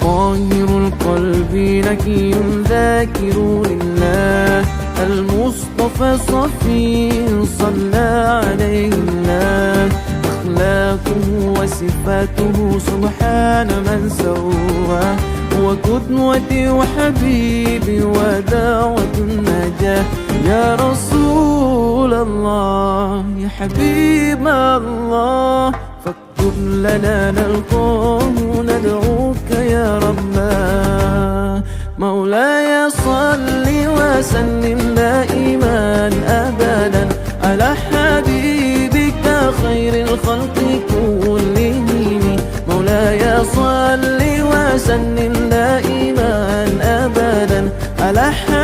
طاهر القلب نكي ذاكر لله، المصطفى صفي صلى عليه الله. أخلاقه وصفاته سبحان من سواه، وقدوتي وحبيبي ودعوة النجاة. يا رسول الله يا حبيب الله، فاكتب لنا نلقاه ندعوك يا ربنا. مولاي صل وسلم دائما أبدا على حبيبك خير الخلق كلهم. مولاي صل وسلم دائما أبدا على حبيبك